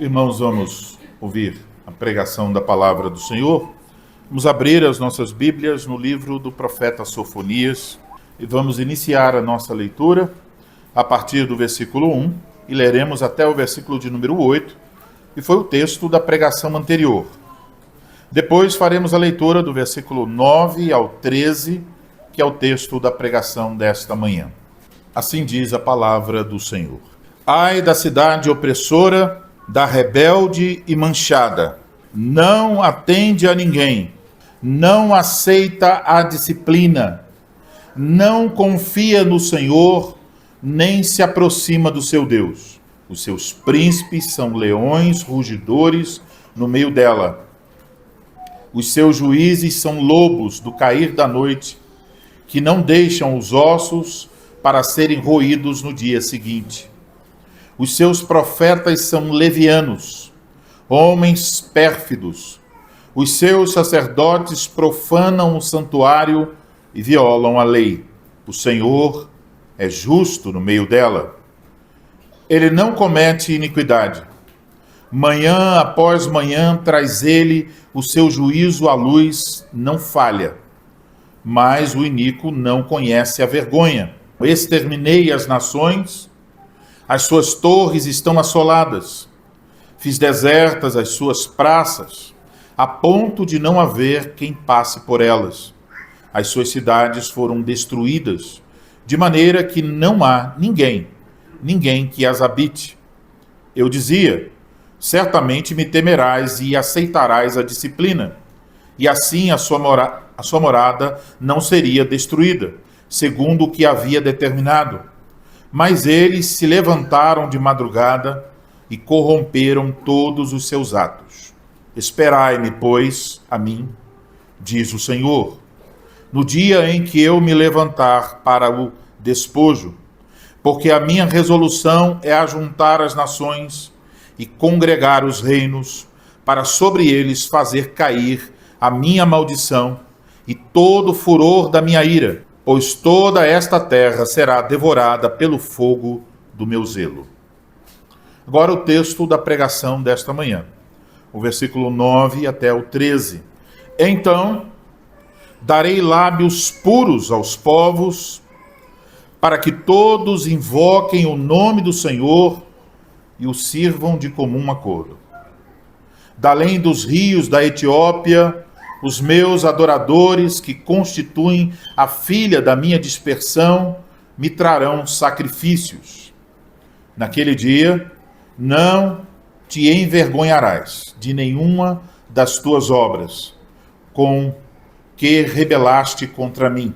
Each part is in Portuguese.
Irmãos, vamos ouvir a pregação da palavra do Senhor. Vamos abrir as nossas Bíblias no livro do profeta Sofonias e vamos iniciar a nossa leitura a partir do versículo 1 e leremos até o versículo de número 8, que foi o texto da pregação anterior. Depois faremos a leitura do versículo 9 ao 13, que é o texto da pregação desta manhã. Assim diz a palavra do Senhor. Ai da cidade opressora, da rebelde e manchada, não atende a ninguém, não aceita a disciplina, não confia no Senhor, nem se aproxima do seu Deus. Os seus príncipes são leões rugidores no meio dela. Os seus juízes são lobos do cair da noite, que não deixam os ossos para serem roídos no dia seguinte. Os seus profetas são levianos, homens pérfidos. Os seus sacerdotes profanam o santuário e violam a lei. O Senhor é justo no meio dela. Ele não comete iniquidade. Manhã após manhã traz ele o seu juízo à luz, não falha. Mas o iníquo não conhece a vergonha. Exterminei as nações, as suas torres estão assoladas. Fiz desertas as suas praças, a ponto de não haver quem passe por elas. As suas cidades foram destruídas, de maneira que não há ninguém que as habite. Eu dizia, certamente me temerás e aceitarás a disciplina, e assim a sua morada não seria destruída, segundo o que havia determinado. Mas eles se levantaram de madrugada e corromperam todos os seus atos. Esperai-me, pois, a mim, diz o Senhor, no dia em que eu me levantar para o despojo, porque a minha resolução é ajuntar as nações e congregar os reinos, para sobre eles fazer cair a minha maldição e todo o furor da minha ira, pois toda esta terra será devorada pelo fogo do meu zelo. Agora o texto da pregação desta manhã, o versículo 9 até o 13. Então, darei lábios puros aos povos, para que todos invoquem o nome do Senhor e o sirvam de comum acordo. Da além dos rios da Etiópia, os meus adoradores, que constituem a filha da minha dispersão, me trarão sacrifícios. Naquele dia, não te envergonharás de nenhuma das tuas obras, com que rebelaste contra mim.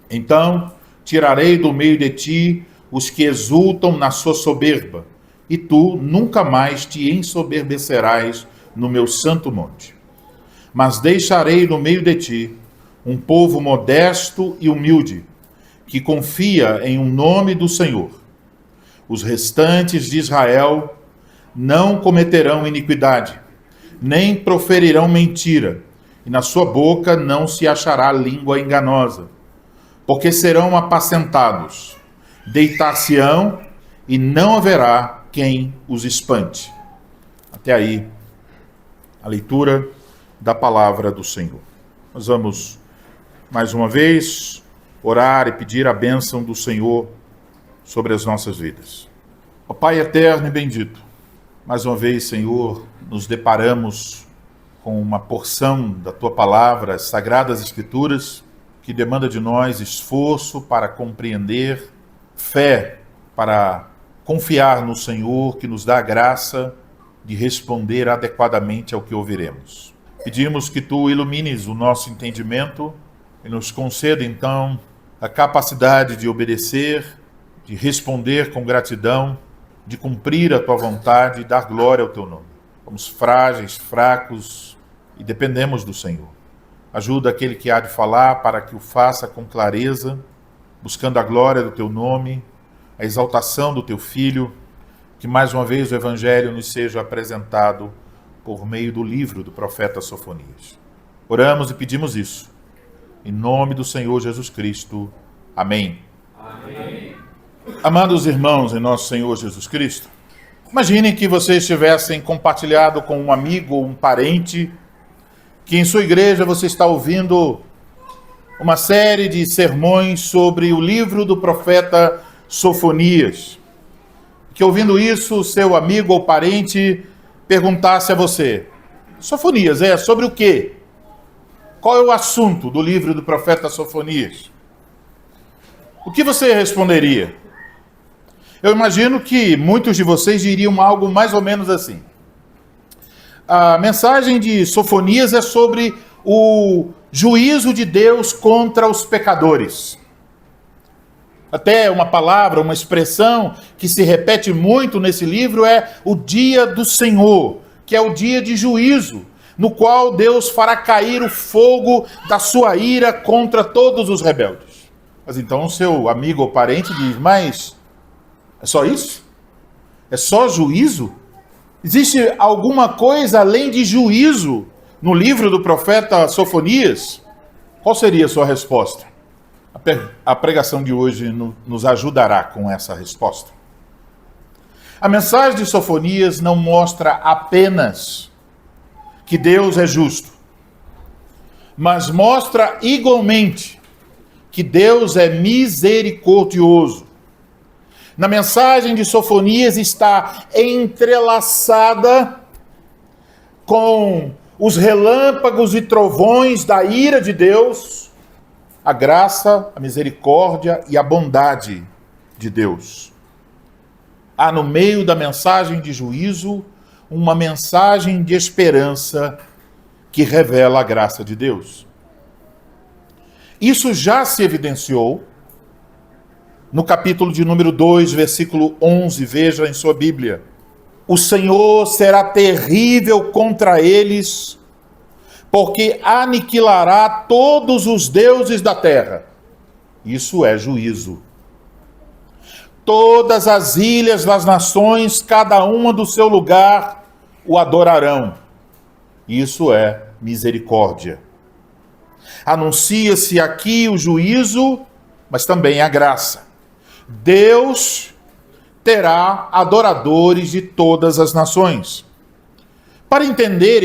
Então, tirarei do meio de ti os que exultam na sua soberba, e tu nunca mais te ensoberbecerás no meu santo monte. Mas deixarei no meio de ti um povo modesto e humilde, que confia em um nome do Senhor. Os restantes de Israel não cometerão iniquidade, nem proferirão mentira, e na sua boca não se achará língua enganosa, porque serão apacentados, deitar-se-ão, e não haverá quem os espante. Até aí, a leitura da palavra do Senhor. Nós vamos, mais uma vez, orar e pedir a bênção do Senhor sobre as nossas vidas. Ó Pai eterno e bendito, mais uma vez, Senhor, nos deparamos com uma porção da Tua palavra, as Sagradas Escrituras, que demanda de nós esforço para compreender, fé para confiar no Senhor, que nos dá a graça de responder adequadamente ao que ouviremos. Pedimos que Tu ilumines o nosso entendimento e nos conceda, então, a capacidade de obedecer, de responder com gratidão, de cumprir a Tua vontade e dar glória ao Teu nome. Somos frágeis, fracos e dependemos do Senhor. Ajuda aquele que há de falar para que o faça com clareza, buscando a glória do Teu nome, a exaltação do Teu Filho, que mais uma vez o Evangelho nos seja apresentado por meio do livro do profeta Sofonias. Oramos e pedimos isso, em nome do Senhor Jesus Cristo. Amém. Amém. Amados irmãos em nosso Senhor Jesus Cristo, Imaginem que vocês tivessem compartilhado com um amigo ou um parente que em sua igreja você está ouvindo uma série de sermões sobre o livro do profeta Sofonias. Que ouvindo isso, seu amigo ou parente perguntasse a você: Sofonias, é sobre o quê? Qual é o assunto do livro do profeta Sofonias? O que você responderia? Eu imagino que muitos de vocês diriam algo mais ou menos assim. A mensagem de Sofonias é sobre o juízo de Deus contra os pecadores. Até uma palavra, uma expressão que se repete muito nesse livro é o dia do Senhor, que é o dia de juízo, no qual Deus fará cair o fogo da sua ira contra todos os rebeldes. Mas então o seu amigo ou parente diz: mas é só isso? É só juízo? Existe alguma coisa além de juízo no livro do profeta Sofonias? Qual seria a sua resposta? A pregação de hoje nos ajudará com essa resposta. A mensagem de Sofonias não mostra apenas que Deus é justo, mas mostra igualmente que Deus é misericordioso. Na mensagem de Sofonias está entrelaçada com os relâmpagos e trovões da ira de Deus, a graça, a misericórdia e a bondade de Deus. Há no meio da mensagem de juízo uma mensagem de esperança que revela a graça de Deus. Isso já se evidenciou no capítulo de número 2, versículo 11, veja em sua Bíblia. O Senhor será terrível contra eles, porque aniquilará todos os deuses da terra. Isso é juízo. Todas as ilhas das nações, cada uma do seu lugar, o adorarão. Isso é misericórdia. Anuncia-se aqui o juízo, mas também a graça. Deus terá adoradores de todas as nações. Para entender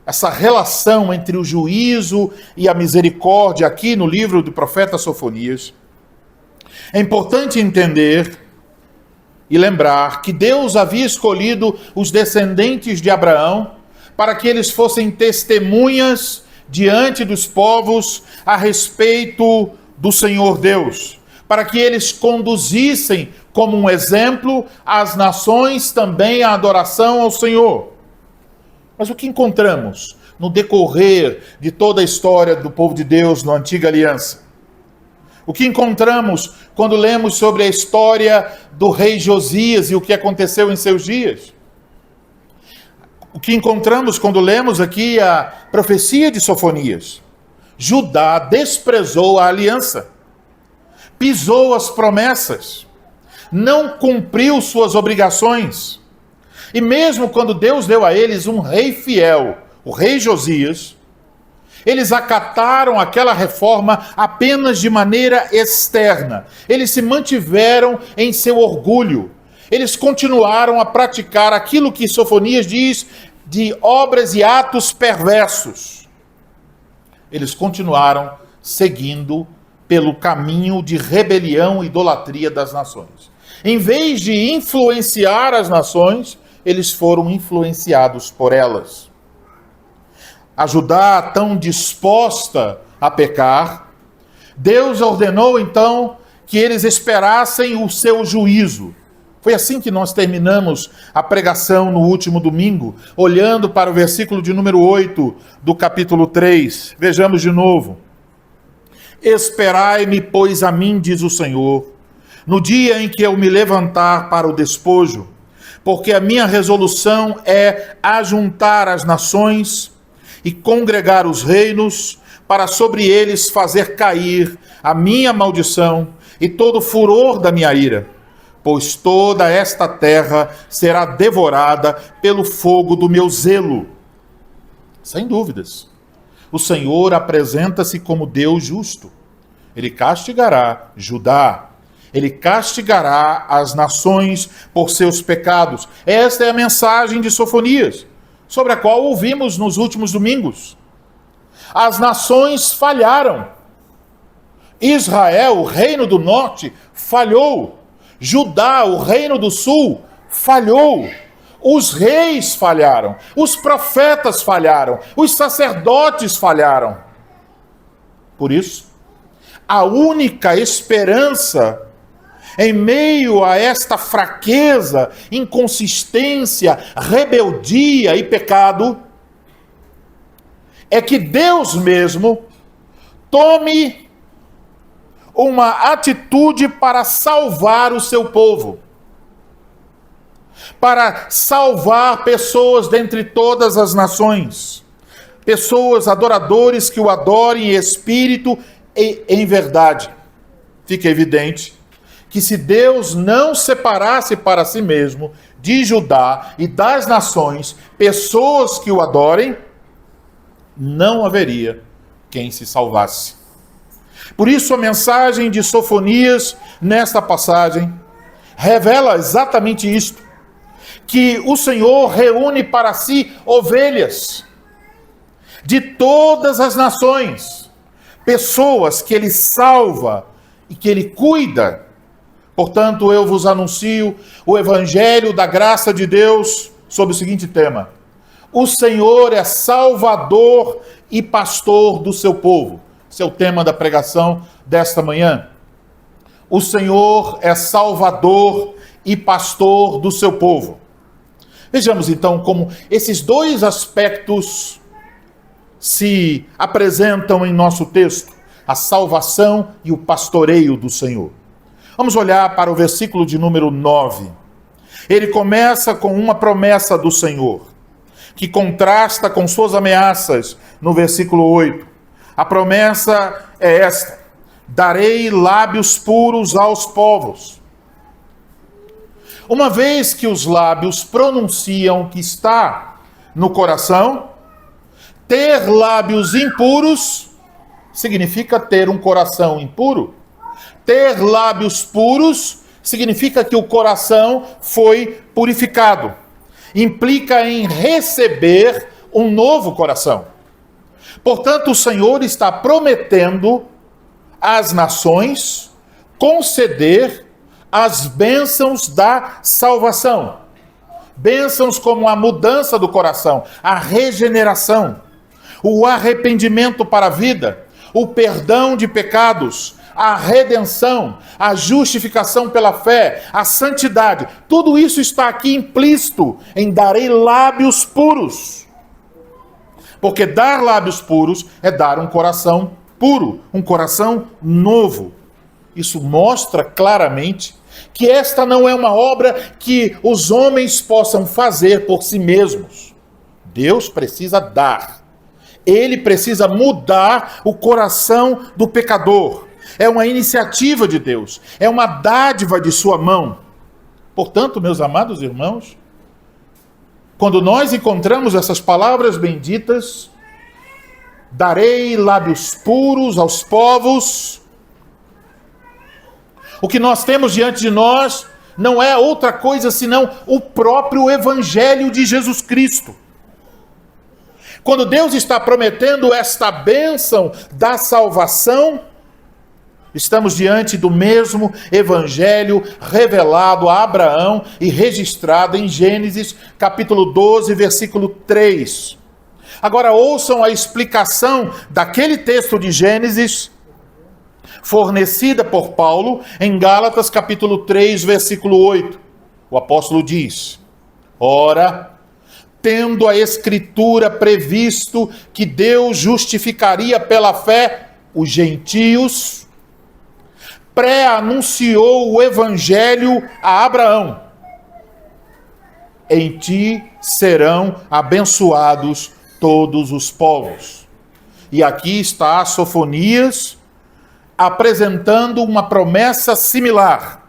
essa relação entre o juízo e a misericórdia aqui no livro do profeta Sofonias, é importante entender e lembrar que Deus havia escolhido os descendentes de Abraão para que eles fossem testemunhas diante dos povos a respeito do Senhor Deus, para que eles conduzissem como um exemplo as nações também à adoração ao Senhor. Mas o que encontramos no decorrer de toda a história do povo de Deus na Antiga Aliança? O que encontramos quando lemos sobre a história do rei Josias e o que aconteceu em seus dias? O que encontramos quando lemos aqui a profecia de Sofonias? Judá desprezou a aliança, pisou as promessas, não cumpriu suas obrigações. E mesmo quando Deus deu a eles um rei fiel, o rei Josias, eles acataram aquela reforma apenas de maneira externa. Eles se mantiveram em seu orgulho. Eles continuaram a praticar aquilo que Sofonias diz de obras e atos perversos. Eles continuaram seguindo pelo caminho de rebelião e idolatria das nações. Em vez de influenciar as nações, eles foram influenciados por elas. A Judá, tão disposta a pecar, Deus ordenou então que eles esperassem o seu juízo. Foi assim que nós terminamos a pregação no último domingo, olhando para o versículo de número 8 do capítulo 3. Vejamos de novo. Esperai-me, pois, a mim, diz o Senhor, no dia em que eu me levantar para o despojo, porque a minha resolução é ajuntar as nações e congregar os reinos, para sobre eles fazer cair a minha maldição e todo o furor da minha ira, pois toda esta terra será devorada pelo fogo do meu zelo. Sem dúvidas. O Senhor apresenta-se como Deus justo. Ele castigará Judá. Ele castigará as nações por seus pecados. Esta é a mensagem de Sofonias, sobre a qual ouvimos nos últimos domingos. As nações falharam. Israel, o reino do norte, falhou. Judá, o reino do sul, falhou. Os reis falharam. Os profetas falharam. Os sacerdotes falharam. Por isso, a única esperança em meio a esta fraqueza, inconsistência, rebeldia e pecado, é que Deus mesmo tome uma atitude para salvar o seu povo, para salvar pessoas dentre todas as nações, pessoas adoradores que o adorem em espírito e em verdade. Fica evidente que se Deus não separasse para si mesmo de Judá e das nações pessoas que o adorem, não haveria quem se salvasse. Por isso a mensagem de Sofonias nesta passagem revela exatamente isto, que o Senhor reúne para si ovelhas de todas as nações, pessoas que Ele salva e que Ele cuida. Portanto, eu vos anuncio o Evangelho da graça de Deus sob o seguinte tema: o Senhor é Salvador e Pastor do seu povo. Esse é o tema da pregação desta manhã. O Senhor é Salvador e Pastor do seu povo. Vejamos então como esses dois aspectos se apresentam em nosso texto: a salvação e o pastoreio do Senhor. Vamos olhar para o versículo de número 9. Ele começa com uma promessa do Senhor, que contrasta com suas ameaças no versículo 8. A promessa é esta: darei lábios puros aos povos. Uma vez que os lábios pronunciam o que está no coração, ter lábios impuros significa ter um coração impuro. Ter lábios puros significa que o coração foi purificado. Implica em receber um novo coração. Portanto, o Senhor está prometendo às nações conceder as bênçãos da salvação. Bênçãos como a mudança do coração, a regeneração, o arrependimento para a vida, o perdão de pecados, a redenção, a justificação pela fé, a santidade. Tudo isso está aqui implícito em darei lábios puros. Porque dar lábios puros é dar um coração puro, um coração novo. Isso mostra claramente que esta não é uma obra que os homens possam fazer por si mesmos. Deus precisa dar. Ele precisa mudar o coração do pecador. É uma iniciativa de Deus. É uma dádiva de sua mão. Portanto, meus amados irmãos, quando nós encontramos essas palavras benditas, darei lábios puros aos povos, o que nós temos diante de nós não é outra coisa senão o próprio Evangelho de Jesus Cristo. Quando Deus está prometendo esta bênção da salvação, estamos diante do mesmo Evangelho revelado a Abraão e registrado em Gênesis capítulo 12, versículo 3. Agora ouçam a explicação daquele texto de Gênesis, fornecida por Paulo em Gálatas capítulo 3, versículo 8. O apóstolo diz: ora, tendo a Escritura previsto que Deus justificaria pela fé os gentios, pré-anunciou o Evangelho a Abraão: em ti serão abençoados todos os povos. E aqui está Sofonias apresentando uma promessa similar.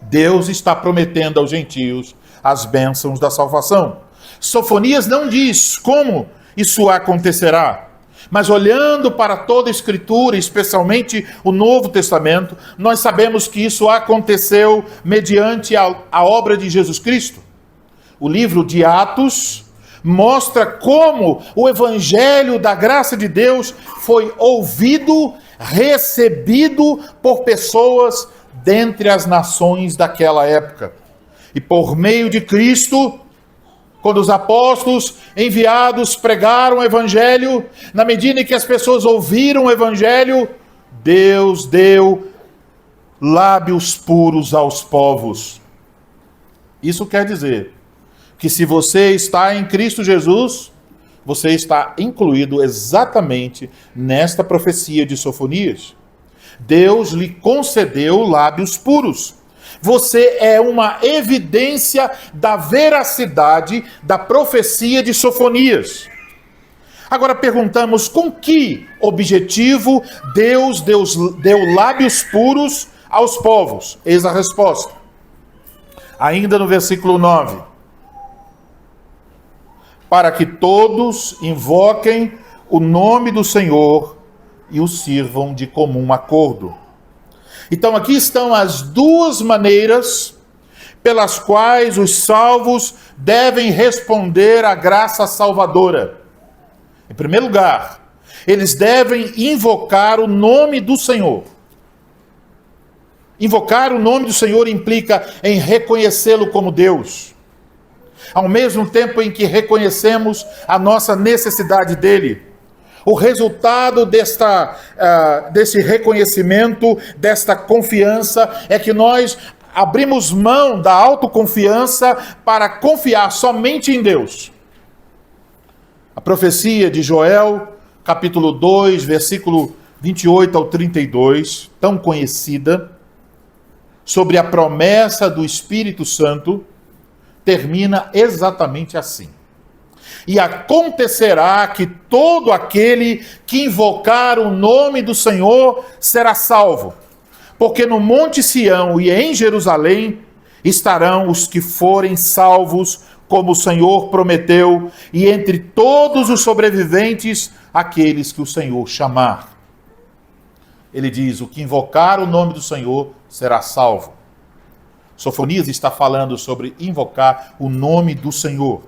Deus está prometendo aos gentios as bênçãos da salvação. Sofonias não diz como isso acontecerá, Mas olhando para toda a Escritura, especialmente o Novo Testamento, nós sabemos que isso aconteceu mediante a obra de Jesus Cristo. O livro de Atos mostra como o Evangelho da graça de Deus foi ouvido, recebido por pessoas dentre as nações daquela época. E por meio de Cristo, quando os apóstolos enviados pregaram o Evangelho, na medida em que as pessoas ouviram o Evangelho, Deus deu lábios puros aos povos. Isso quer dizer que se você está em Cristo Jesus, você está incluído exatamente nesta profecia de Sofonias. Deus lhe concedeu lábios puros. Você é uma evidência da veracidade da profecia de Sofonias. Agora perguntamos com que objetivo Deus deu lábios puros aos povos? Eis a resposta. Ainda no versículo 9. Para que todos invoquem o nome do Senhor e o sirvam de comum acordo. Então aqui estão as duas maneiras pelas quais os salvos devem responder à graça salvadora. Em primeiro lugar, eles devem invocar o nome do Senhor. Invocar o nome do Senhor implica em reconhecê-lo como Deus. Ao mesmo tempo em que reconhecemos a nossa necessidade dele. O resultado desse reconhecimento, desta confiança, é que nós abrimos mão da autoconfiança para confiar somente em Deus. A profecia de Joel, capítulo 2, versículo 28 ao 32, tão conhecida, sobre a promessa do Espírito Santo, termina exatamente assim. E acontecerá que todo aquele que invocar o nome do Senhor será salvo, porque no Monte Sião e em Jerusalém estarão os que forem salvos, como o Senhor prometeu, e entre todos os sobreviventes, aqueles que o Senhor chamar. Ele diz, o que invocar o nome do Senhor será salvo. Sofonias está falando sobre invocar o nome do Senhor.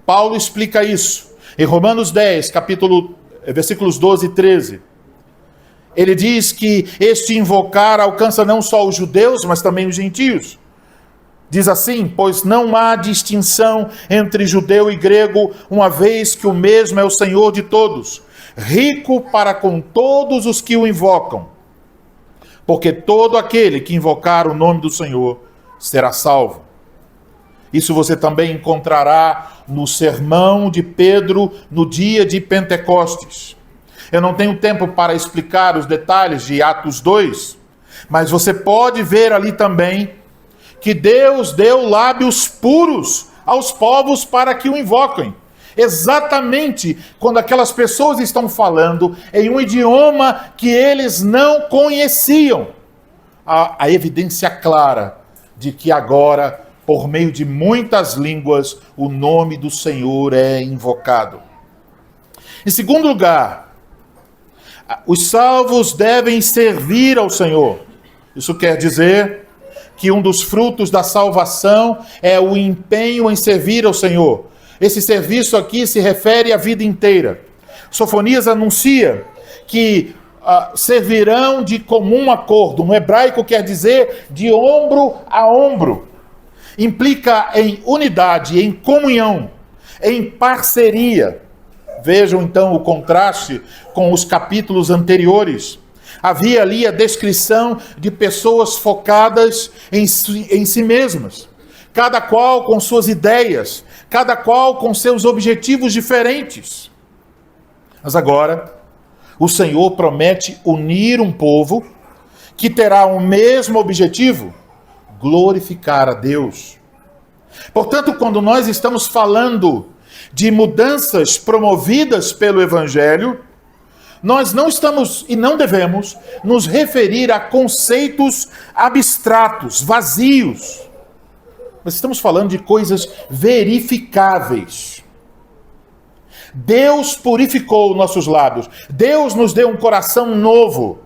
Paulo explica isso em Romanos 10, versículos 12 e 13. Ele diz que este invocar alcança não só os judeus, mas também os gentios. Diz assim, pois não há distinção entre judeu e grego, uma vez que o mesmo é o Senhor de todos, rico para com todos os que o invocam. Porque todo aquele que invocar o nome do Senhor será salvo. Isso você também encontrará no sermão de Pedro no dia de Pentecostes. Eu não tenho tempo para explicar os detalhes de Atos 2, mas você pode ver ali também que Deus deu lábios puros aos povos para que o invoquem. Exatamente quando aquelas pessoas estão falando em um idioma que eles não conheciam. A evidência clara de que agora, por meio de muitas línguas, o nome do Senhor é invocado. Em segundo lugar, os salvos devem servir ao Senhor. Isso quer dizer que um dos frutos da salvação é o empenho em servir ao Senhor. Esse serviço aqui se refere à vida inteira. Sofonias anuncia que servirão de comum acordo. No hebraico quer dizer de ombro a ombro. Implica em unidade, em comunhão, em parceria. Vejam então o contraste com os capítulos anteriores. Havia ali a descrição de pessoas focadas em si mesmas, cada qual com suas ideias, cada qual com seus objetivos diferentes. Mas agora, o Senhor promete unir um povo que terá o mesmo objetivo: glorificar a Deus. Portanto, quando nós estamos falando de mudanças promovidas pelo Evangelho, nós não estamos e não devemos nos referir a conceitos abstratos, vazios. Nós estamos falando de coisas verificáveis. Deus purificou nossos lábios. Deus nos deu um coração novo.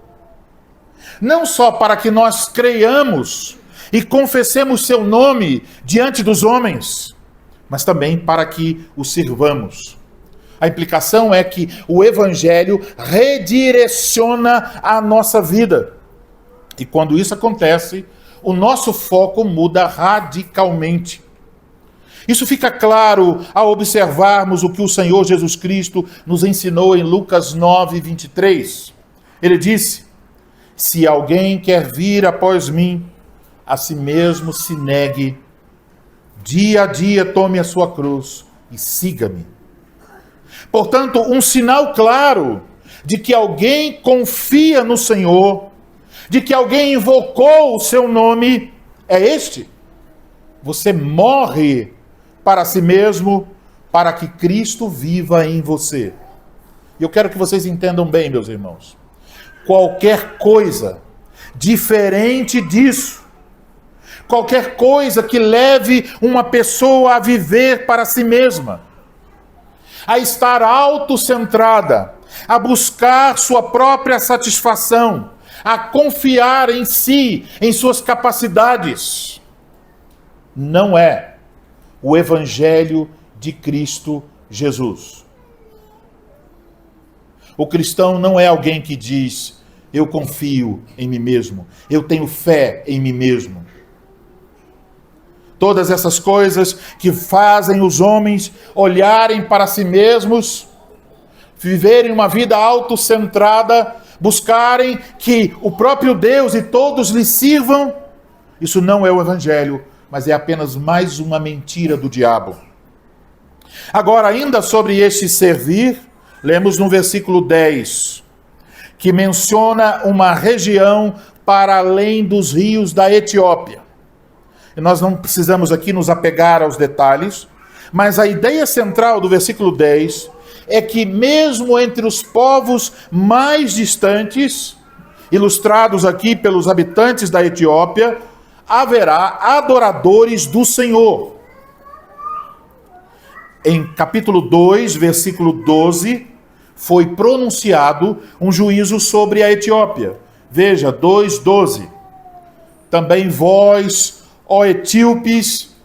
Não só para que nós creiamos e confessemos seu nome diante dos homens, mas também para que o sirvamos. A implicação é que o Evangelho redireciona a nossa vida. E quando isso acontece, o nosso foco muda radicalmente. Isso fica claro ao observarmos o que o Senhor Jesus Cristo nos ensinou em Lucas 9, 23. Ele disse: se alguém quer vir após mim, a si mesmo se negue, dia a dia tome a sua cruz e siga-me. Portanto, um sinal claro de que alguém confia no Senhor, de que alguém invocou o seu nome, é este: você morre para si mesmo, para que Cristo viva em você. E eu quero que vocês entendam bem, meus irmãos. Qualquer coisa diferente disso, qualquer coisa que leve uma pessoa a viver para si mesma, a estar autocentrada, a buscar sua própria satisfação, a confiar em si, em suas capacidades, não é o Evangelho de Cristo Jesus. O cristão não é alguém que diz: eu confio em mim mesmo, eu tenho fé em mim mesmo. Todas essas coisas que fazem os homens olharem para si mesmos, viverem uma vida autocentrada, buscarem que o próprio Deus e todos lhe sirvam, isso não é o Evangelho, mas é apenas mais uma mentira do diabo. Agora, ainda sobre este servir, lemos no versículo 10, que menciona uma região para além dos rios da Etiópia. E nós não precisamos aqui nos apegar aos detalhes, mas a ideia central do versículo 10 é que mesmo entre os povos mais distantes, ilustrados aqui pelos habitantes da Etiópia, haverá adoradores do Senhor. Em capítulo 2, versículo 12, foi pronunciado um juízo sobre a Etiópia. Veja, 2:12. Também vós, ó etíopes,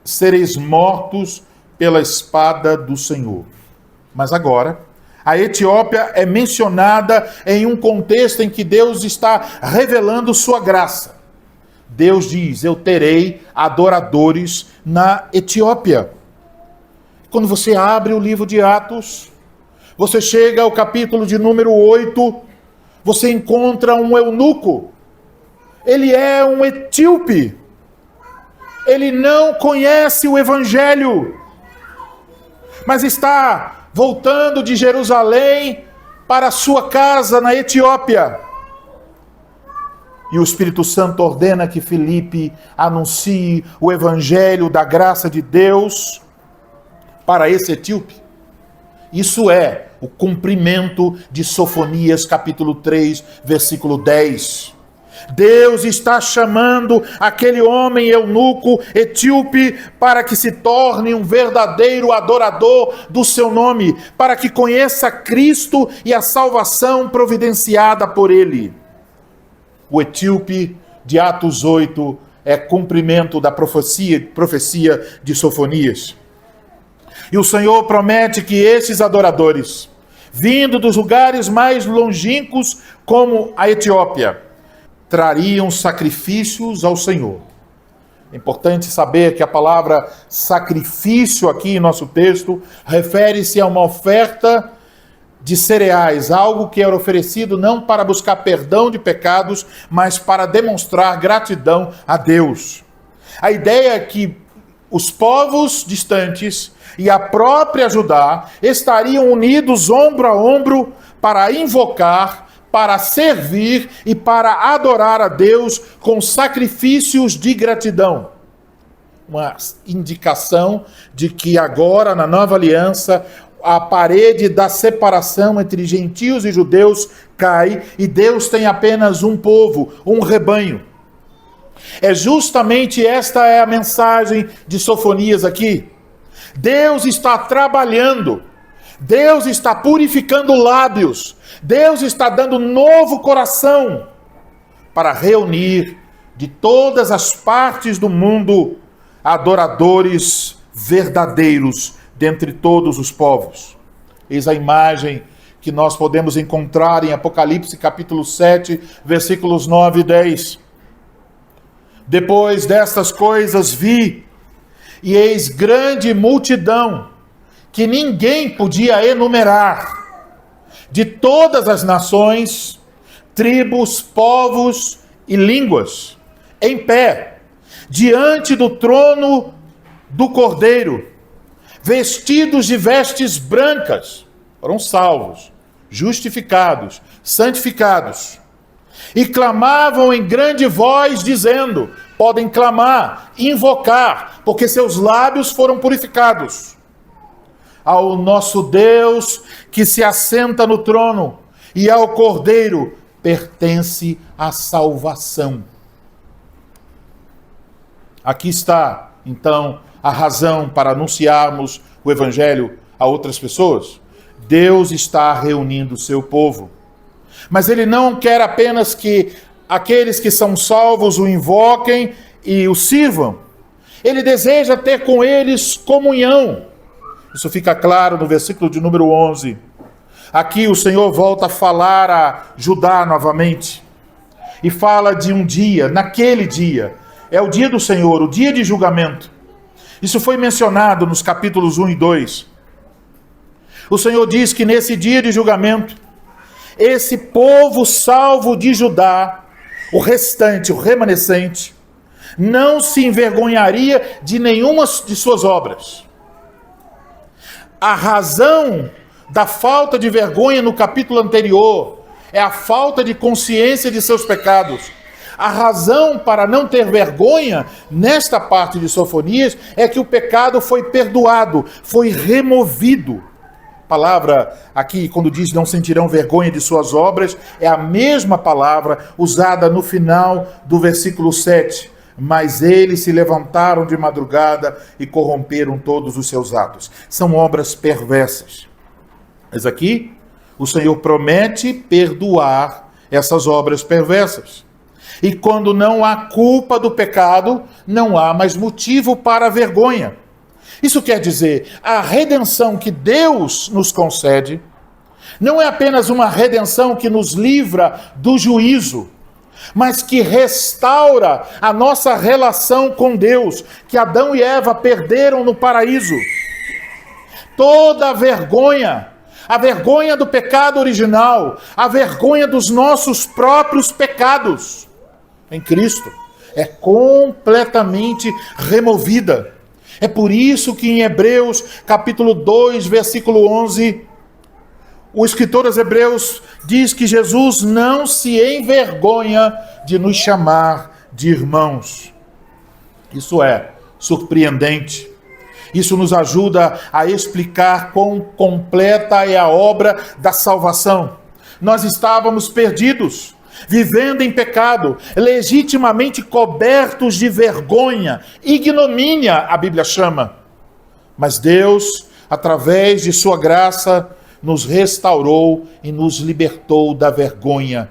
sereis mortos pela espada do Senhor. Mas agora, a Etiópia é mencionada em um contexto em que Deus está revelando sua graça. Deus diz: eu terei adoradores na Etiópia. Quando você abre o livro de Atos, você chega ao capítulo de número 8, você encontra um eunuco. Ele é um etíope. Ele não conhece o Evangelho, mas está voltando de Jerusalém para sua casa na Etiópia. E o Espírito Santo ordena que Filipe anuncie o Evangelho da graça de Deus para esse etíope. Isso é o cumprimento de Sofonias capítulo 3, versículo 10. Deus está chamando aquele homem eunuco etíope para que se torne um verdadeiro adorador do seu nome, para que conheça Cristo e a salvação providenciada por ele. O etíope de Atos 8 é cumprimento da profecia de Sofonias. E o Senhor promete que esses adoradores, vindo dos lugares mais longínquos como a Etiópia, trariam sacrifícios ao Senhor. É importante saber que a palavra sacrifício aqui em nosso texto refere-se a uma oferta de cereais, algo que era oferecido não para buscar perdão de pecados, mas para demonstrar gratidão a Deus. A ideia é que os povos distantes e a própria Judá estariam unidos ombro a ombro para invocar, para servir e para adorar a Deus com sacrifícios de gratidão. Uma indicação de que agora, na nova aliança, a parede da separação entre gentios e judeus cai e Deus tem apenas um povo, um rebanho. É justamente esta é a mensagem de Sofonias aqui. Deus está trabalhando Deus está purificando lábios. Deus está dando novo coração para reunir de todas as partes do mundo adoradores verdadeiros dentre todos os povos. Eis a imagem que nós podemos encontrar em Apocalipse capítulo 7, versículos 9 e 10. Depois destas coisas vi, e eis grande multidão, que ninguém podia enumerar, de todas as nações, tribos, povos e línguas, em pé, diante do trono do Cordeiro, vestidos de vestes brancas, foram salvos, justificados, santificados, e clamavam em grande voz, dizendo, podem clamar, invocar, porque seus lábios foram purificados. Ao nosso Deus que se assenta no trono e ao Cordeiro pertence a salvação. Aqui está, então, a razão para anunciarmos o Evangelho a outras pessoas. Deus está reunindo o seu povo. Mas Ele não quer apenas que aqueles que são salvos o invoquem e o sirvam. Ele deseja ter com eles comunhão. Isso fica claro no versículo de número 11. Aqui o Senhor volta a falar a Judá novamente. E fala de um dia, naquele dia. É o dia do Senhor, o dia de julgamento. Isso foi mencionado nos capítulos 1 e 2. O Senhor diz que nesse dia de julgamento, esse povo salvo de Judá, o restante, o remanescente, não se envergonharia de nenhuma de suas obras. A razão da falta de vergonha no capítulo anterior é a falta de consciência de seus pecados. A razão para não ter vergonha nesta parte de Sofonias é que o pecado foi perdoado, foi removido. A palavra aqui, quando diz não sentirão vergonha de suas obras, é a mesma palavra usada no final do versículo 7. Mas eles se levantaram de madrugada e corromperam todos os seus atos. São obras perversas. Mas aqui, o Senhor promete perdoar essas obras perversas. E quando não há culpa do pecado, não há mais motivo para a vergonha. Isso quer dizer, a redenção que Deus nos concede não é apenas uma redenção que nos livra do juízo, mas que restaura a nossa relação com Deus, que Adão e Eva perderam no paraíso. Toda a vergonha do pecado original, a vergonha dos nossos próprios pecados, em Cristo, é completamente removida. É por isso que em Hebreus, capítulo 2, versículo 11, o escritor aos Hebreus diz que Jesus não se envergonha de nos chamar de irmãos. Isso é surpreendente. Isso nos ajuda a explicar quão completa é a obra da salvação. Nós estávamos perdidos, vivendo em pecado, legitimamente cobertos de vergonha, ignomínia, a Bíblia chama. Mas Deus, através de sua graça, nos restaurou e nos libertou da vergonha.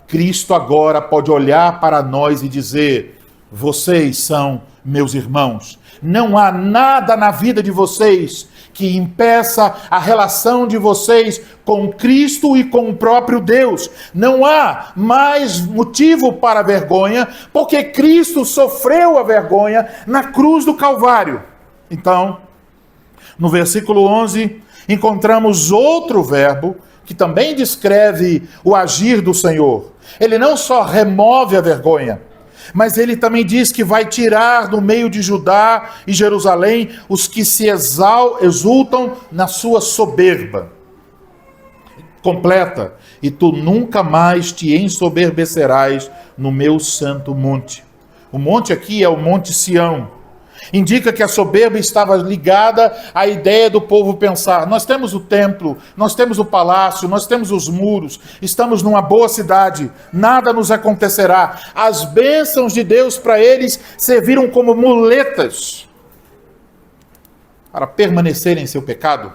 Cristo agora pode olhar para nós e dizer: vocês são meus irmãos. Não há nada na vida de vocês que impeça a relação de vocês com Cristo e com o próprio Deus. Não há mais motivo para vergonha, porque Cristo sofreu a vergonha na cruz do Calvário. Então, no versículo 11, encontramos outro verbo que também descreve o agir do Senhor. Ele não só remove a vergonha, mas ele também diz que vai tirar do meio de Judá e Jerusalém os que se exultam na sua soberba. Completa: e tu nunca mais te ensoberbecerás no meu santo monte. O monte aqui é o Monte Sião. Indica que a soberba estava ligada à ideia do povo pensar: nós temos o templo, nós temos o palácio, nós temos os muros, estamos numa boa cidade, nada nos acontecerá. As bênçãos de Deus para eles serviram como muletas para permanecerem em seu pecado.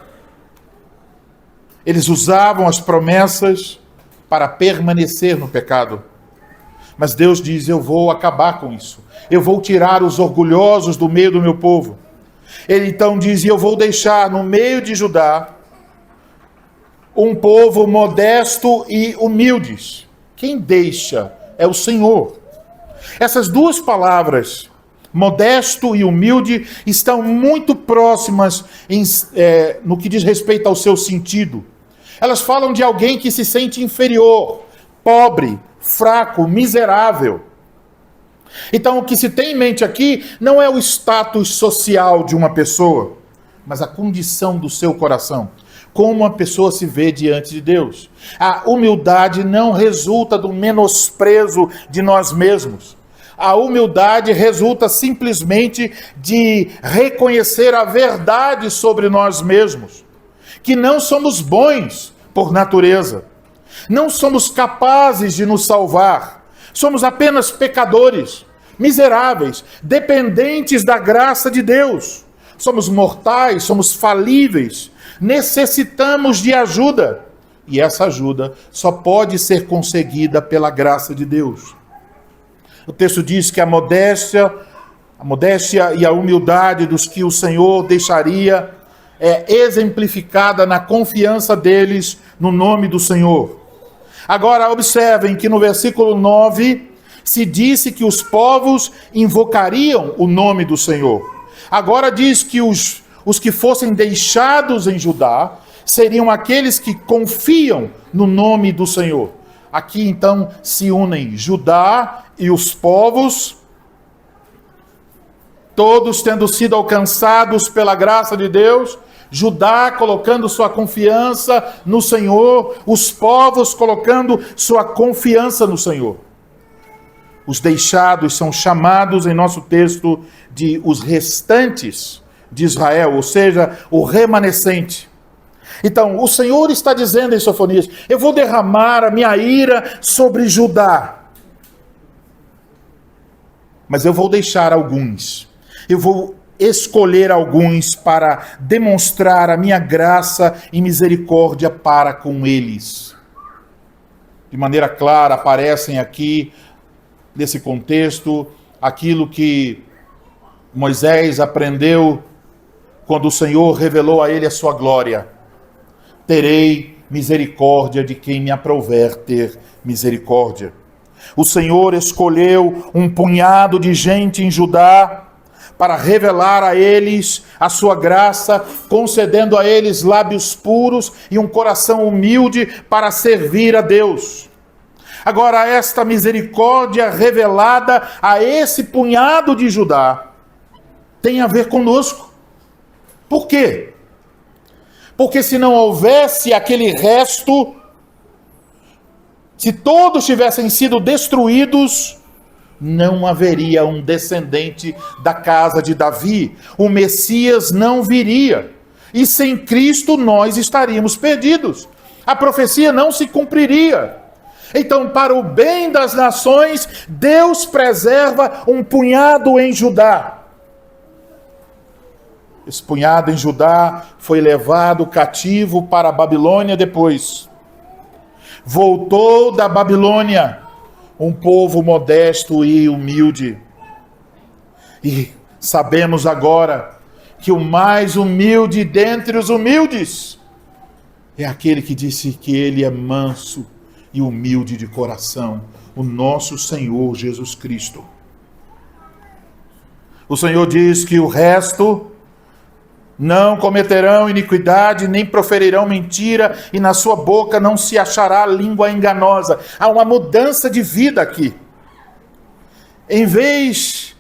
Eles usavam as promessas para permanecer no pecado. Mas Deus diz: eu vou acabar com isso. Eu vou tirar os orgulhosos do meio do meu povo. Ele então diz: eu vou deixar no meio de Judá um povo modesto e humildes. Quem deixa é o Senhor. Essas duas palavras, modesto e humilde, estão muito próximas no que diz respeito ao seu sentido. Elas falam de alguém que se sente inferior, pobre, fraco, miserável. Então, o que se tem em mente aqui não é o status social de uma pessoa, mas a condição do seu coração. Como a pessoa se vê diante de Deus. A humildade não resulta do menosprezo de nós mesmos. A humildade resulta simplesmente de reconhecer a verdade sobre nós mesmos. Que não somos bons por natureza. Não somos capazes de nos salvar. Somos apenas pecadores, miseráveis, dependentes da graça de Deus. Somos mortais, somos falíveis, necessitamos de ajuda. E essa ajuda só pode ser conseguida pela graça de Deus. O texto diz que a modéstia e a humildade dos que o Senhor deixaria é exemplificada na confiança deles no nome do Senhor. Agora observem que no versículo 9 se disse que os povos invocariam o nome do Senhor. Agora diz que os que fossem deixados em Judá seriam aqueles que confiam no nome do Senhor. Aqui então se unem Judá e os povos, todos tendo sido alcançados pela graça de Deus. Judá colocando sua confiança no Senhor, os povos colocando sua confiança no Senhor. Os deixados são chamados em nosso texto de os restantes de Israel, ou seja, o remanescente. Então, o Senhor está dizendo em Sofonias: eu vou derramar a minha ira sobre Judá, mas eu vou deixar alguns, eu vou escolher alguns para demonstrar a minha graça e misericórdia para com eles. De maneira clara aparecem aqui, nesse contexto, aquilo que Moisés aprendeu quando o Senhor revelou a ele a sua glória. Terei misericórdia de quem me aprouver ter misericórdia. O Senhor escolheu um punhado de gente em Judá para revelar a eles a sua graça, concedendo a eles lábios puros e um coração humilde para servir a Deus. Agora, esta misericórdia revelada a esse punhado de Judá tem a ver conosco. Por quê? Porque se não houvesse aquele resto, se todos tivessem sido destruídos, não haveria um descendente da casa de Davi. O Messias não viria. E sem Cristo nós estaríamos perdidos. A profecia não se cumpriria. Então, para o bem das nações, Deus preserva um punhado em Judá. Esse punhado em Judá foi levado cativo para a Babilônia depois. Voltou da Babilônia um povo modesto e humilde. E sabemos agora que o mais humilde dentre os humildes é aquele que disse que ele é manso e humilde de coração, o nosso Senhor Jesus Cristo. O Senhor diz que o resto não cometerão iniquidade, nem proferirão mentira, e na sua boca não se achará língua enganosa. Há uma mudança de vida aqui. Em vez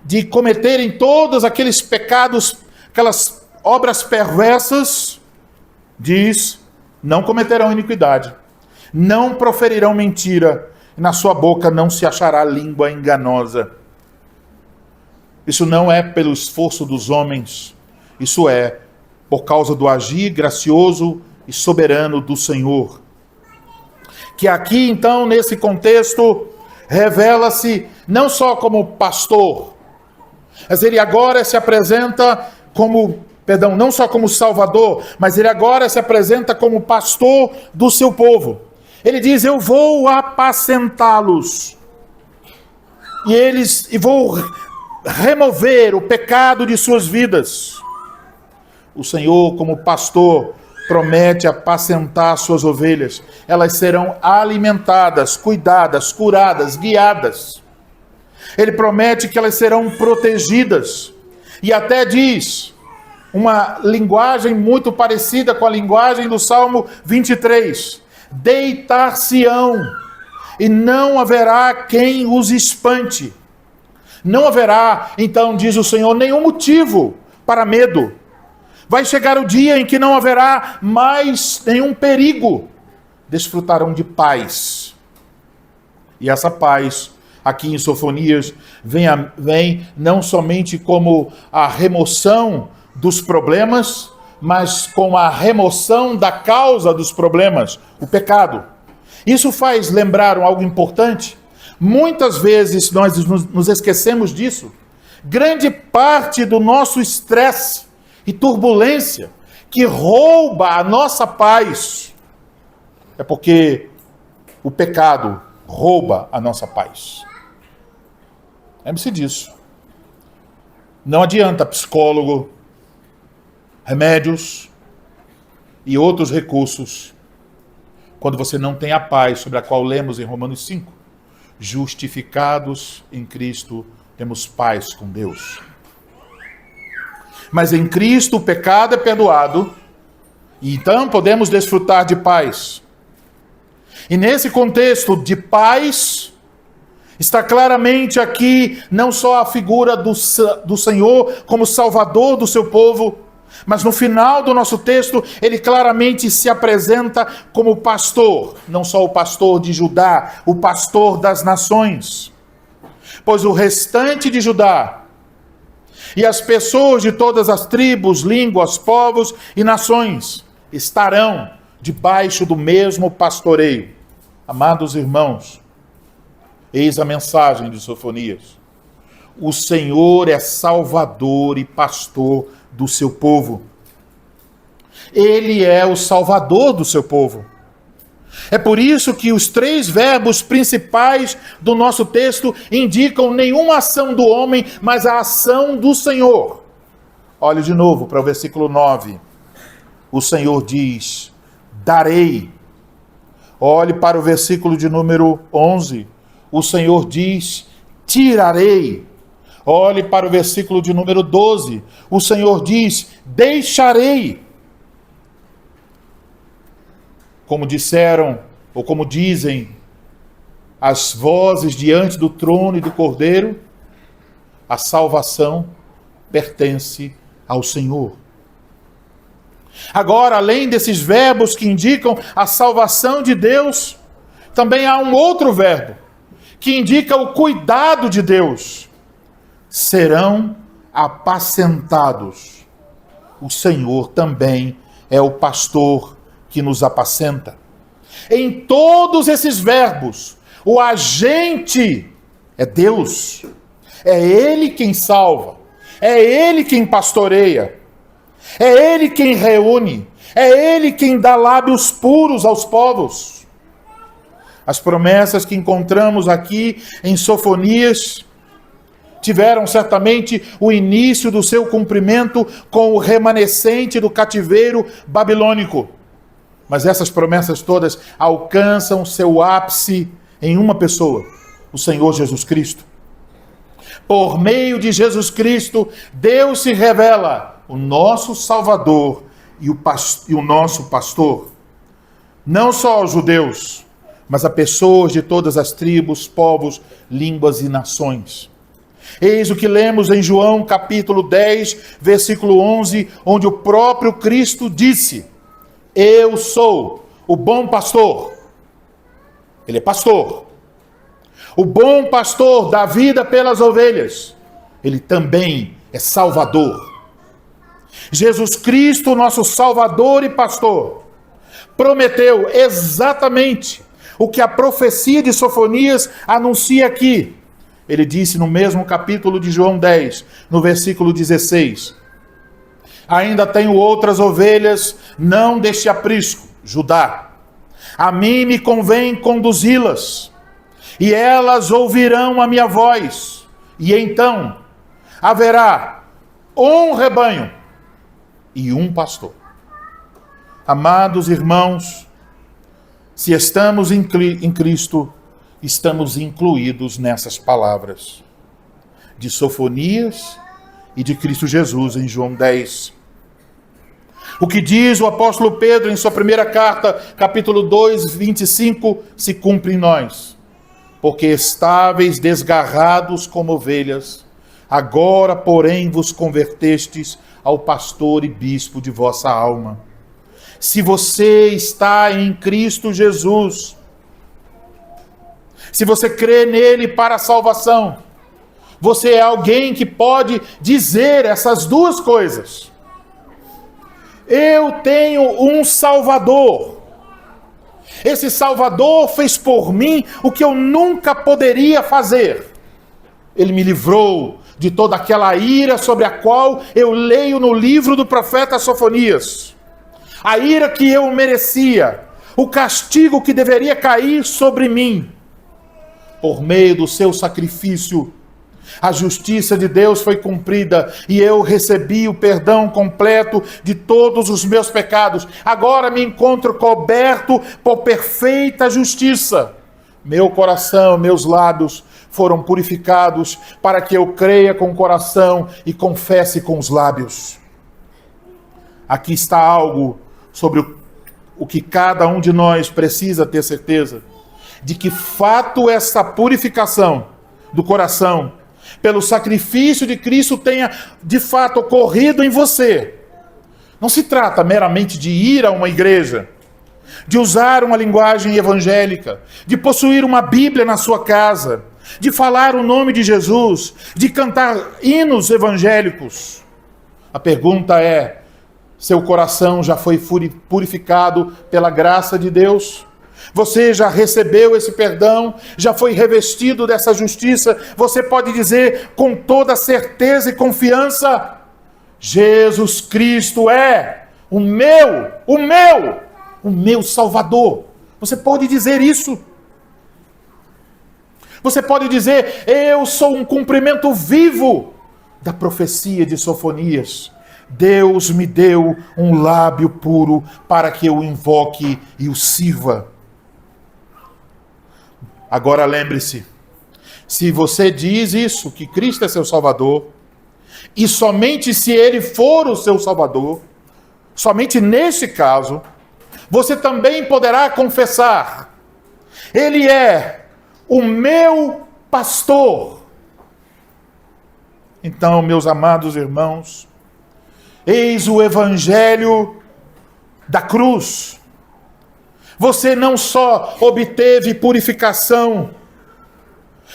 de cometerem todos aqueles pecados, aquelas obras perversas, diz: não cometerão iniquidade, não proferirão mentira, e na sua boca não se achará língua enganosa. Isso não é pelo esforço dos homens, isso é por causa do agir gracioso e soberano do Senhor. Que aqui, então, nesse contexto, revela-se não só como pastor, mas ele agora se apresenta como não só como Salvador, mas ele agora se apresenta como pastor do seu povo. Ele diz: eu vou apacentá-los e vou remover o pecado de suas vidas. O Senhor, como pastor, promete apacentar suas ovelhas. Elas serão alimentadas, cuidadas, curadas, guiadas. Ele promete que elas serão protegidas. E até diz uma linguagem muito parecida com a linguagem do Salmo 23. Deitar-se-ão, e não haverá quem os espante. Não haverá, então, diz o Senhor, nenhum motivo para medo. Vai chegar o dia em que não haverá mais nenhum perigo. Desfrutarão de paz. E essa paz, aqui em Sofonias, vem não somente como a remoção dos problemas, mas com a remoção da causa dos problemas, o pecado. Isso faz lembrar algo importante. Muitas vezes nós nos esquecemos disso. Grande parte do nosso estresse e turbulência que rouba a nossa paz é porque o pecado rouba a nossa paz. Lembre-se disso. Não adianta psicólogo, remédios e outros recursos quando você não tem a paz sobre a qual lemos em Romanos 5. Justificados em Cristo, temos paz com Deus. Mas em Cristo o pecado é perdoado, e então podemos desfrutar de paz. E nesse contexto de paz, está claramente aqui não só a figura do Senhor como Salvador do seu povo, mas no final do nosso texto, ele claramente se apresenta como pastor, não só o pastor de Judá, o pastor das nações. Pois o restante de Judá e as pessoas de todas as tribos, línguas, povos e nações estarão debaixo do mesmo pastoreio. Amados irmãos, eis a mensagem de Sofonias. O Senhor é Salvador e pastor do seu povo. Ele é o Salvador do seu povo. É por isso que os 3 verbos principais do nosso texto indicam nenhuma ação do homem, mas a ação do Senhor. Olhe de novo para o versículo 9. O Senhor diz: darei. Olhe para o versículo de número 11. O Senhor diz: tirarei. Olhe para o versículo de número 12. O Senhor diz: deixarei. Como disseram, ou como dizem as vozes diante do trono e do Cordeiro, a salvação pertence ao Senhor. Agora, além desses verbos que indicam a salvação de Deus, também há um outro verbo que indica o cuidado de Deus. Serão apacentados. O Senhor também é o pastor que nos apacenta. Em todos esses verbos, o agente é Deus. É Ele quem salva. É Ele quem pastoreia. É Ele quem reúne. É Ele quem dá lábios puros aos povos. As promessas que encontramos aqui em Sofonias tiveram certamente o início do seu cumprimento com o remanescente do cativeiro babilônico. Mas essas promessas todas alcançam seu ápice em uma pessoa, o Senhor Jesus Cristo. Por meio de Jesus Cristo, Deus se revela o nosso Salvador e o nosso pastor. Não só aos judeus, mas a pessoas de todas as tribos, povos, línguas e nações. Eis o que lemos em João capítulo 10, versículo 11, onde o próprio Cristo disse: eu sou o bom pastor. Ele é pastor. O bom pastor dá vida pelas ovelhas. Ele também é salvador. Jesus Cristo, nosso salvador e pastor, prometeu exatamente o que a profecia de Sofonias anuncia aqui. Ele disse no mesmo capítulo de João 10, no versículo 16: Ainda tenho outras ovelhas, não deste aprisco, Judá. A mim me convém conduzi-las, e elas ouvirão a minha voz, e então haverá um rebanho e um pastor. Amados irmãos, se estamos em Cristo, estamos incluídos nessas palavras de Sofonias e de Cristo Jesus em João 10. O que diz o apóstolo Pedro em sua primeira carta, capítulo 2, 25, se cumpre em nós. Porque estáveis desgarrados como ovelhas, agora, porém, vos convertestes ao pastor e bispo de vossa alma. Se você está em Cristo Jesus, se você crê nele para a salvação, você é alguém que pode dizer essas duas coisas. Eu tenho um Salvador. Esse Salvador fez por mim o que eu nunca poderia fazer. Ele me livrou de toda aquela ira sobre a qual eu leio no livro do profeta Sofonias. A ira que eu merecia, o castigo que deveria cair sobre mim. Por meio do seu sacrifício, a justiça de Deus foi cumprida e eu recebi o perdão completo de todos os meus pecados. Agora me encontro coberto por perfeita justiça. Meu coração, meus lábios foram purificados para que eu creia com o coração e confesse com os lábios. Aqui está algo sobre o que cada um de nós precisa ter certeza. De que fato essa purificação do coração pelo sacrifício de Cristo tenha de fato ocorrido em você. Não se trata meramente de ir a uma igreja, de usar uma linguagem evangélica, de possuir uma Bíblia na sua casa, de falar o nome de Jesus, de cantar hinos evangélicos. A pergunta é: seu coração já foi purificado pela graça de Deus? Você já recebeu esse perdão? Já foi revestido dessa justiça? Você pode dizer com toda certeza e confiança: Jesus Cristo é o meu Salvador. Você pode dizer isso. Você pode dizer: eu sou um cumprimento vivo da profecia de Sofonias. Deus me deu um lábio puro para que eu o invoque e o sirva. Agora lembre-se, se você diz isso, que Cristo é seu Salvador, e somente se Ele for o seu Salvador, somente nesse caso, você também poderá confessar: Ele é o meu pastor. Então, meus amados irmãos, eis o Evangelho da cruz. Você não só obteve purificação,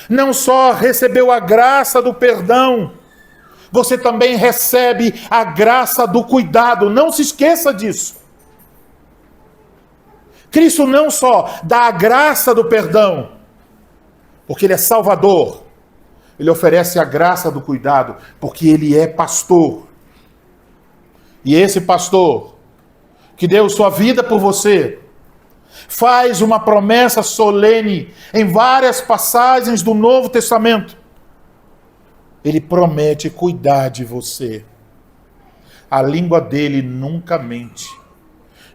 não só recebeu a graça do perdão, você também recebe a graça do cuidado. Não se esqueça disso. Cristo não só dá a graça do perdão, porque Ele é Salvador, Ele oferece a graça do cuidado, porque Ele é pastor. E esse pastor, que deu sua vida por você, faz uma promessa solene em várias passagens do Novo Testamento. Ele promete cuidar de você. A língua dele nunca mente.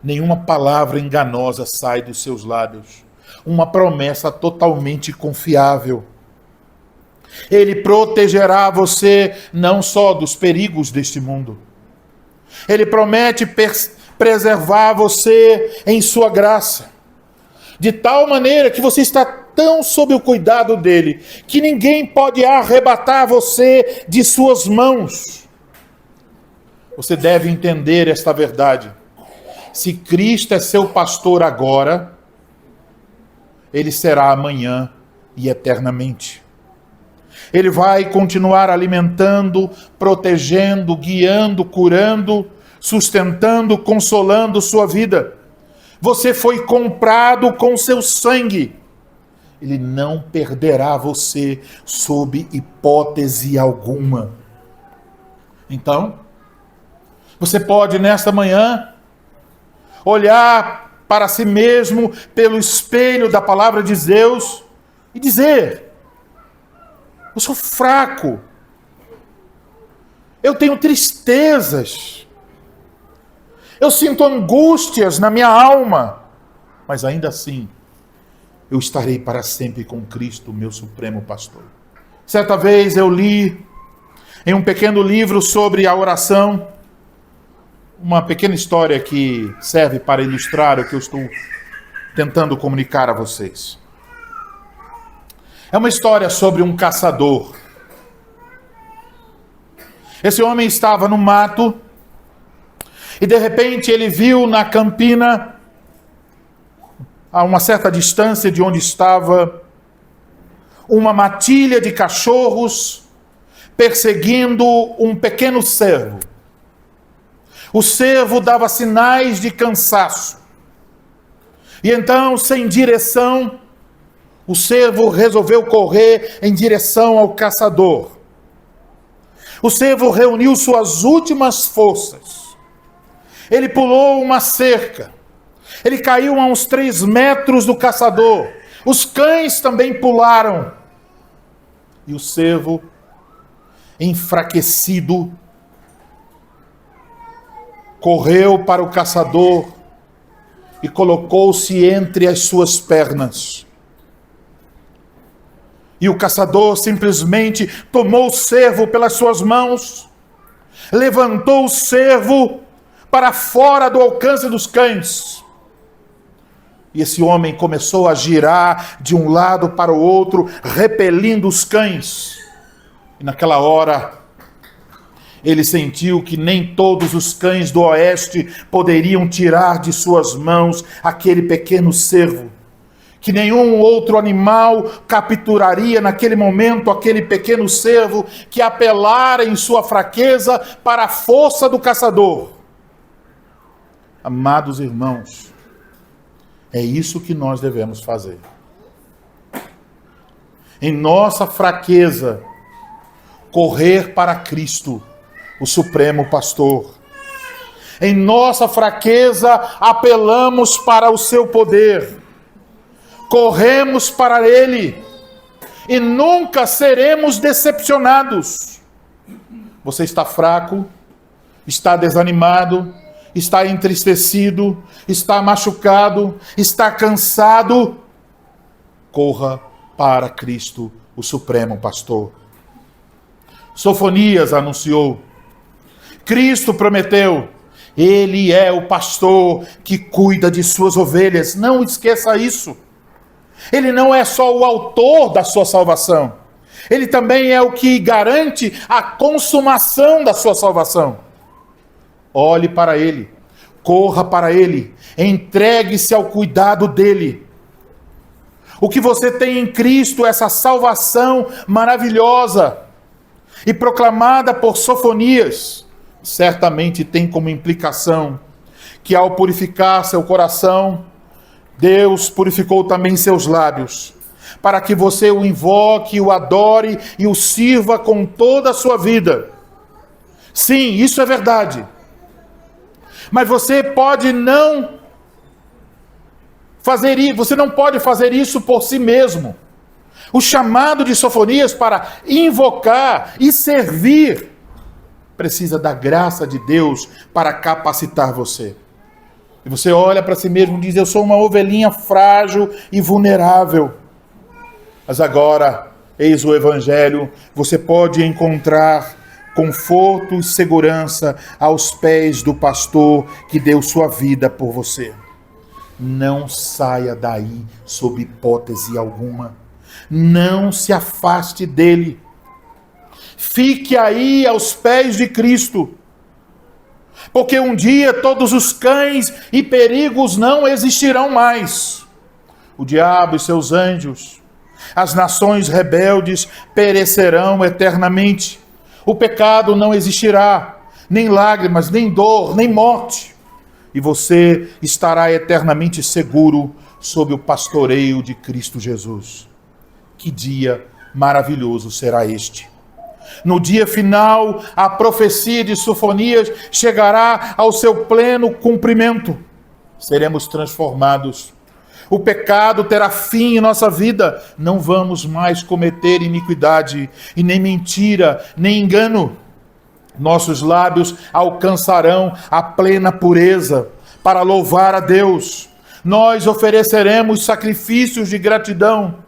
Nenhuma palavra enganosa sai dos seus lábios. Uma promessa totalmente confiável. Ele protegerá você não só dos perigos deste mundo. Ele promete preservar você em sua graça, de tal maneira que você está tão sob o cuidado dele, que ninguém pode arrebatar você de suas mãos. Você deve entender esta verdade. Se Cristo é seu pastor agora, Ele será amanhã e eternamente. Ele vai continuar alimentando, protegendo, guiando, curando, sustentando, consolando sua vida. Você foi comprado com seu sangue. Ele não perderá você sob hipótese alguma. Então, Você pode, nesta manhã, olhar para si mesmo pelo espelho da palavra de Deus e dizer: eu sou fraco, eu tenho tristezas, eu sinto angústias na minha alma, mas ainda assim, eu estarei para sempre com Cristo, meu supremo pastor. Certa vez eu li em um pequeno livro sobre a oração, uma pequena história que serve para ilustrar o que eu estou tentando comunicar a vocês. É uma história sobre um caçador. Esse homem estava no mato e de repente ele viu na campina, a uma certa distância de onde estava, uma matilha de cachorros perseguindo um pequeno cervo. O cervo dava sinais de cansaço. E então, sem direção, o cervo resolveu correr em direção ao caçador. O cervo reuniu suas últimas forças. Ele pulou uma cerca. Ele caiu a uns 3 metros do caçador. Os cães também pularam. E o cervo, enfraquecido, correu para o caçador e colocou-se entre as suas pernas. E o caçador simplesmente tomou o cervo pelas suas mãos, levantou o cervo para fora do alcance dos cães. E esse homem começou a girar de um lado para o outro, repelindo os cães. E naquela hora, ele sentiu que nem todos os cães do oeste poderiam tirar de suas mãos aquele pequeno cervo, que nenhum outro animal capturaria naquele momento aquele pequeno cervo que apelara em sua fraqueza para a força do caçador. Amados irmãos, é isso que nós devemos fazer. Em nossa fraqueza, correr para Cristo, o Supremo Pastor. Em nossa fraqueza, apelamos para o seu poder. Corremos para Ele e nunca seremos decepcionados. Você está fraco, está desanimado, está entristecido, está machucado, está cansado. Corra para Cristo, o Supremo Pastor. Sofonias anunciou, Cristo prometeu, Ele é o pastor que cuida de suas ovelhas. Não esqueça isso. Ele não é só o autor da sua salvação. Ele também é o que garante a consumação da sua salvação. Olhe para Ele, corra para Ele, entregue-se ao cuidado dEle. O que você tem em Cristo, essa salvação maravilhosa e proclamada por Sofonias, certamente tem como implicação que ao purificar seu coração, Deus purificou também seus lábios, para que você o invoque, o adore e o sirva com toda a sua vida. Sim, isso é verdade. Mas você pode não fazer isso, você não pode fazer isso por si mesmo. O chamado de Sofonias para invocar e servir precisa da graça de Deus para capacitar você. E você olha para si mesmo e diz, eu sou uma ovelhinha frágil e vulnerável. Mas agora, eis o Evangelho, você pode encontrar conforto e segurança aos pés do pastor que deu sua vida por você. Não saia daí sob hipótese alguma. Não se afaste dele. Fique aí aos pés de Cristo. Porque um dia todos os cães e perigos não existirão mais. O diabo e seus anjos, as nações rebeldes perecerão eternamente. O pecado não existirá, nem lágrimas, nem dor, nem morte. E você estará eternamente seguro sob o pastoreio de Cristo Jesus. Que dia maravilhoso será este! No dia final, a profecia de Sofonias chegará ao seu pleno cumprimento. Seremos transformados. O pecado terá fim em nossa vida. Não vamos mais cometer iniquidade, e nem mentira, nem engano. Nossos lábios alcançarão a plena pureza para louvar a Deus. Nós ofereceremos sacrifícios de gratidão,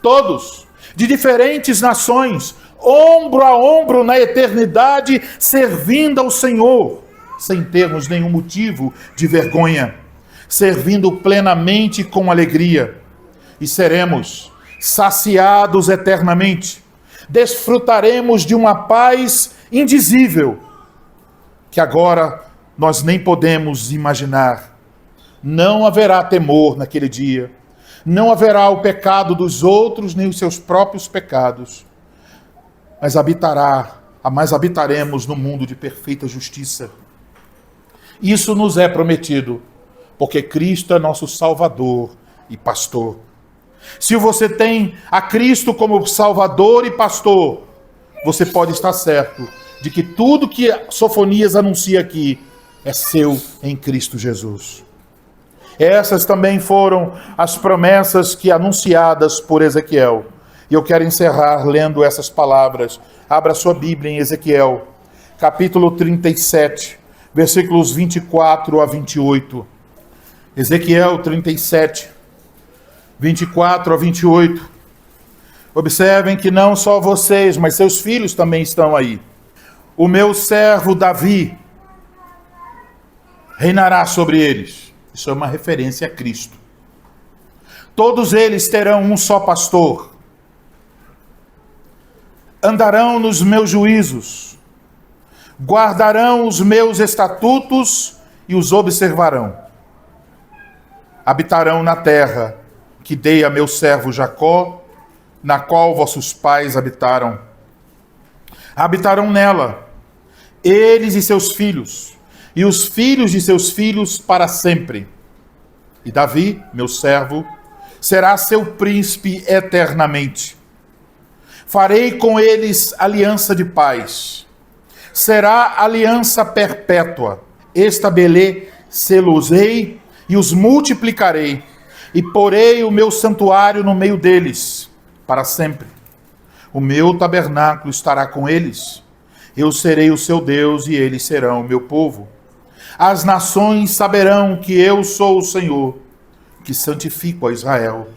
todos, de diferentes nações, ombro a ombro na eternidade, servindo ao Senhor, sem termos nenhum motivo de vergonha, servindo plenamente com alegria, e seremos saciados eternamente. Desfrutaremos de uma paz indizível, que agora nós nem podemos imaginar. Não haverá temor naquele dia, não haverá o pecado dos outros, nem os seus próprios pecados, mas habitaremos no mundo de perfeita justiça. Isso nos é prometido, porque Cristo é nosso Salvador e Pastor. Se você tem a Cristo como Salvador e Pastor, você pode estar certo de que tudo que Sofonias anuncia aqui é seu em Cristo Jesus. Essas também foram as promessas que anunciadas por Ezequiel. E eu quero encerrar lendo essas palavras. Abra sua Bíblia em Ezequiel, capítulo 37, versículos 24 a 28. Ezequiel 37, 24 a 28. Observem que não só vocês, mas seus filhos também estão aí. O meu servo Davi reinará sobre eles. Isso é uma referência a Cristo. Todos eles terão um só pastor. Andarão nos meus juízos. Guardarão os meus estatutos e os observarão. Habitarão na terra que dei a meu servo Jacó, na qual vossos pais habitaram. Habitarão nela, eles e seus filhos, e os filhos de seus filhos para sempre. E Davi, meu servo, será seu príncipe eternamente. Farei com eles aliança de paz. Será aliança perpétua. Estabelece-los-ei e os multiplicarei, e porei o meu santuário no meio deles, para sempre. O meu tabernáculo estará com eles. Eu serei o seu Deus, e eles serão o meu povo. As nações saberão que eu sou o Senhor, que santifico a Israel,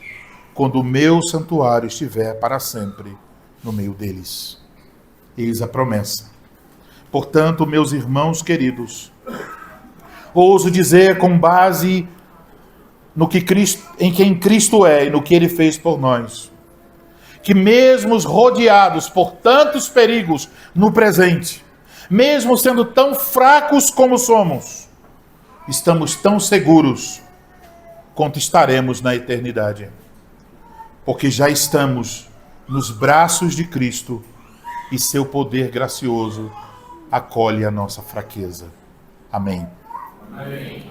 quando o meu santuário estiver para sempre no meio deles. Eis a promessa. Portanto, meus irmãos queridos, ouso dizer com base em quem Cristo é e no que Ele fez por nós, que mesmo rodeados por tantos perigos no presente, mesmo sendo tão fracos como somos, estamos tão seguros quanto estaremos na eternidade, porque já estamos nos braços de Cristo e seu poder gracioso acolhe a nossa fraqueza. Amém. Amém.